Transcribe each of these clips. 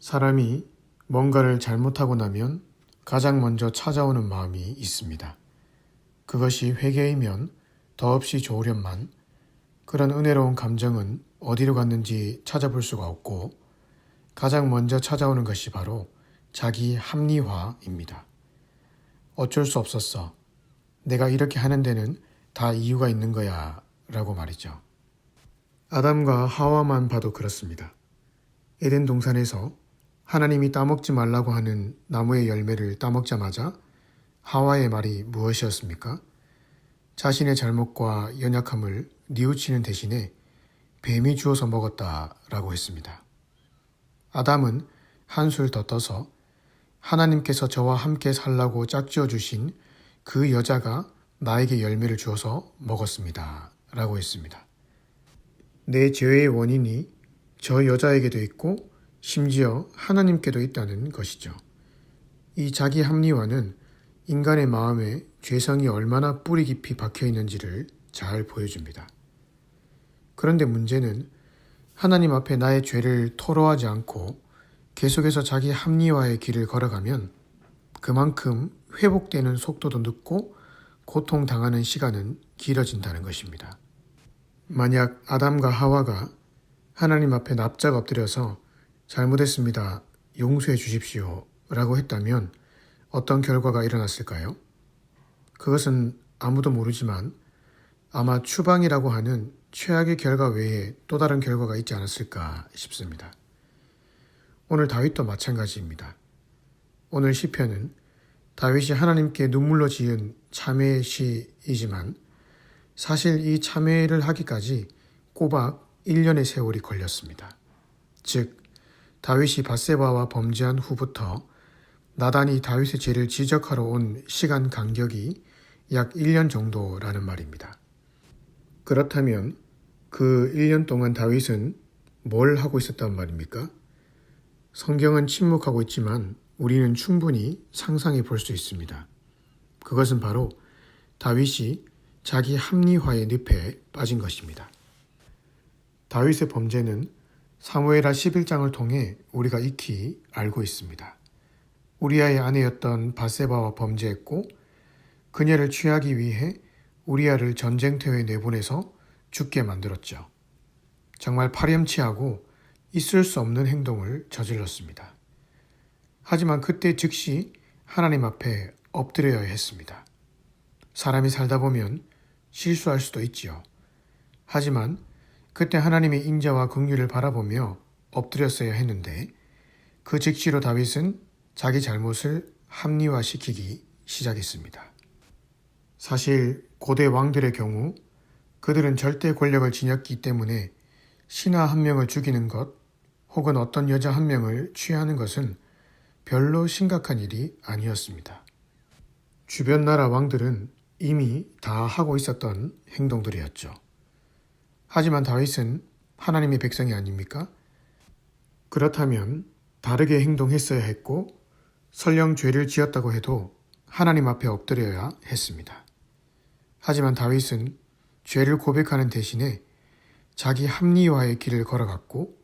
사람이 뭔가를 잘못하고 나면 가장 먼저 찾아오는 마음이 있습니다. 그것이 회개이면 더없이 좋으련만 그런 은혜로운 감정은 어디로 갔는지 찾아볼 수가 없고 가장 먼저 찾아오는 것이 바로 자기 합리화입니다. 어쩔 수 없었어. 내가 이렇게 하는 데는 다 이유가 있는 거야 라고 말이죠. 아담과 하와만 봐도 그렇습니다. 에덴 동산에서 하나님이 따먹지 말라고 하는 나무의 열매를 따먹자마자 하와의 말이 무엇이었습니까? 자신의 잘못과 연약함을 뉘우치는 대신에 뱀이 주어서 먹었다라고 했습니다. 아담은 한술 더 떠서 하나님께서 저와 함께 살라고 짝지어 주신 그 여자가 나에게 열매를 주어서 먹었습니다 라고 했습니다. 내 죄의 원인이 저 여자에게도 있고 심지어 하나님께도 있다는 것이죠. 이 자기 합리화는 인간의 마음에 죄성이 얼마나 뿌리 깊이 박혀 있는지를 잘 보여줍니다. 그런데 문제는 하나님 앞에 나의 죄를 토로하지 않고 계속해서 자기 합리화의 길을 걸어가면 그만큼 회복되는 속도도 늦고 고통당하는 시간은 길어진다는 것입니다. 만약 아담과 하와가 하나님 앞에 납작 엎드려서 잘못했습니다. 용서해 주십시오. 라고 했다면 어떤 결과가 일어났을까요? 그것은 아무도 모르지만 아마 추방이라고 하는 최악의 결과 외에 또 다른 결과가 있지 않았을까 싶습니다. 오늘 다윗도 마찬가지입니다. 오늘 시편은 다윗이 하나님께 눈물로 지은 참회의 시이지만 사실 이 참회를 하기까지 꼬박 1년의 세월이 걸렸습니다. 즉 다윗이 밧세바와 범죄한 후부터 나단이 다윗의 죄를 지적하러 온 시간 간격이 약 1년 정도라는 말입니다. 그렇다면 그 1년 동안 다윗은 뭘 하고 있었단 말입니까? 성경은 침묵하고 있지만 우리는 충분히 상상해 볼 수 있습니다. 그것은 바로 다윗이 자기 합리화의 늪에 빠진 것입니다. 다윗의 범죄는 사무엘하 11장을 통해 우리가 익히 알고 있습니다. 우리아의 아내였던 밧세바와 범죄했고 그녀를 취하기 위해 우리아를 전쟁터에 내보내서 죽게 만들었죠. 정말 파렴치하고 있을 수 없는 행동을 저질렀습니다. 하지만 그때 즉시 하나님 앞에 엎드려야 했습니다. 사람이 살다 보면 실수할 수도 있지요. 하지만 그때 하나님의 인자와 긍휼을 바라보며 엎드렸어야 했는데 그 즉시로 다윗은 자기 잘못을 합리화시키기 시작했습니다. 사실 고대 왕들의 경우 그들은 절대 권력을 지녔기 때문에 신하 한 명을 죽이는 것 혹은 어떤 여자 한 명을 취하는 것은 별로 심각한 일이 아니었습니다. 주변 나라 왕들은 이미 다 하고 있었던 행동들이었죠. 하지만 다윗은 하나님의 백성이 아닙니까? 그렇다면 다르게 행동했어야 했고 설령 죄를 지었다고 해도 하나님 앞에 엎드려야 했습니다. 하지만 다윗은 죄를 고백하는 대신에 자기 합리화의 길을 걸어갔고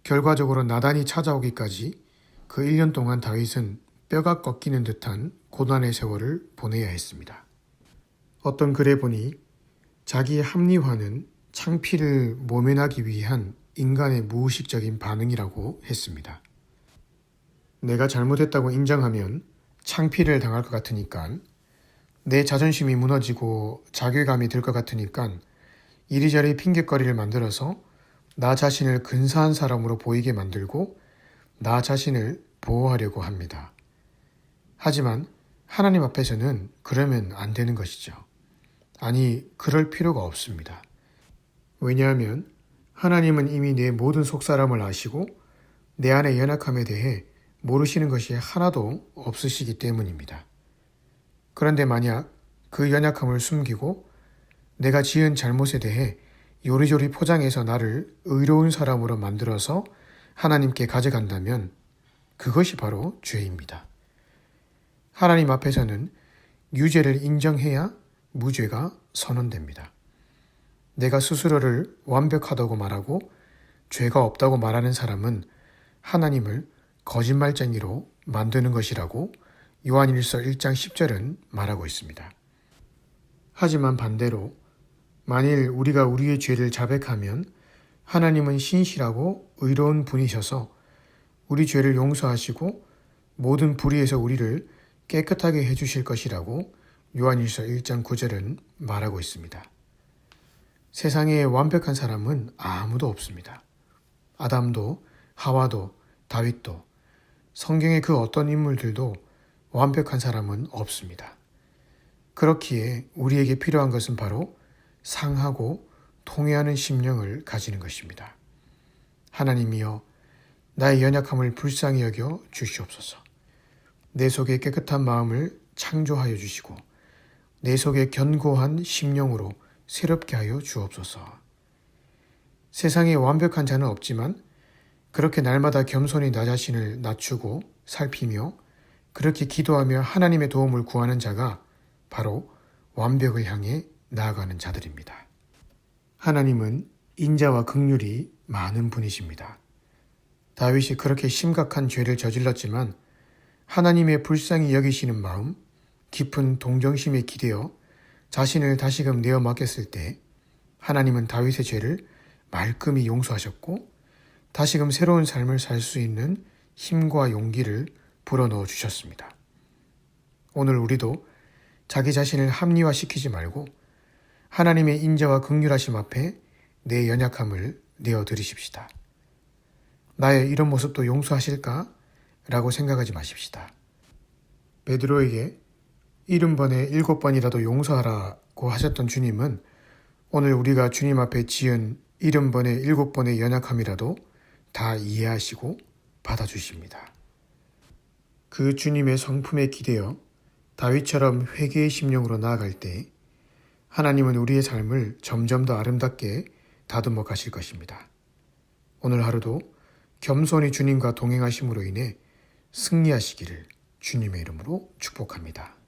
결과적으로 나단이 찾아오기까지 그 1년 동안 다윗은 뼈가 꺾이는 듯한 고난의 세월을 보내야 했습니다. 어떤 글에 보니 자기 합리화는 창피를 모면하기 위한 인간의 무의식적인 반응이라고 했습니다. 내가 잘못했다고 인정하면 창피를 당할 것 같으니까 내 자존심이 무너지고 자괴감이 들 것 같으니까 이리저리 핑곗거리를 만들어서 나 자신을 근사한 사람으로 보이게 만들고 나 자신을 보호하려고 합니다. 하지만 하나님 앞에서는 그러면 안 되는 것이죠. 아니, 그럴 필요가 없습니다. 왜냐하면 하나님은 이미 내 모든 속사람을 아시고 내 안의 연약함에 대해 모르시는 것이 하나도 없으시기 때문입니다. 그런데 만약 그 연약함을 숨기고 내가 지은 잘못에 대해 요리조리 포장해서 나를 의로운 사람으로 만들어서 하나님께 가져간다면 그것이 바로 죄입니다. 하나님 앞에서는 유죄를 인정해야 무죄가 선언됩니다. 내가 스스로를 완벽하다고 말하고 죄가 없다고 말하는 사람은 하나님을 거짓말쟁이로 만드는 것이라고 요한일서 1장 10절은 말하고 있습니다. 하지만 반대로 만일 우리가 우리의 죄를 자백하면 하나님은 신실하고 의로운 분이셔서 우리 죄를 용서하시고 모든 불의에서 우리를 깨끗하게 해주실 것이라고 요한일서 1장 9절은 말하고 있습니다. 세상에 완벽한 사람은 아무도 없습니다. 아담도 하와도 다윗도 성경의 그 어떤 인물들도 완벽한 사람은 없습니다. 그렇기에 우리에게 필요한 것은 바로 상하고 통회하는 심령을 가지는 것입니다. 하나님이여 나의 연약함을 불쌍히 여겨 주시옵소서. 내 속에 깨끗한 마음을 창조하여 주시고 내 속에 견고한 심령으로 새롭게 하여 주옵소서. 세상에 완벽한 자는 없지만 그렇게 날마다 겸손히 나 자신을 낮추고 살피며 그렇게 기도하며 하나님의 도움을 구하는 자가 바로 완벽을 향해 나아가는 자들입니다. 하나님은 인자와 긍휼이 많은 분이십니다. 다윗이 그렇게 심각한 죄를 저질렀지만 하나님의 불쌍히 여기시는 마음, 깊은 동정심에 기대어 자신을 다시금 내어 맡겼을 때 하나님은 다윗의 죄를 말끔히 용서하셨고 다시금 새로운 삶을 살 수 있는 힘과 용기를 불어넣어 주셨습니다. 오늘 우리도 자기 자신을 합리화시키지 말고 하나님의 인자와 긍휼하심 앞에 내 연약함을 내어드리십시다. 나의 이런 모습도 용서하실까? 라고 생각하지 마십시다. 베드로에게 70번에 7번이라도 용서하라고 하셨던 주님은 오늘 우리가 주님 앞에 지은 70번에 7번의 연약함이라도 다 이해하시고 받아주십니다. 그 주님의 성품에 기대어 다윗처럼 회개의 심령으로 나아갈 때 하나님은 우리의 삶을 점점 더 아름답게 다듬어 가실 것입니다. 오늘 하루도 겸손히 주님과 동행하심으로 인해 승리하시기를 주님의 이름으로 축복합니다.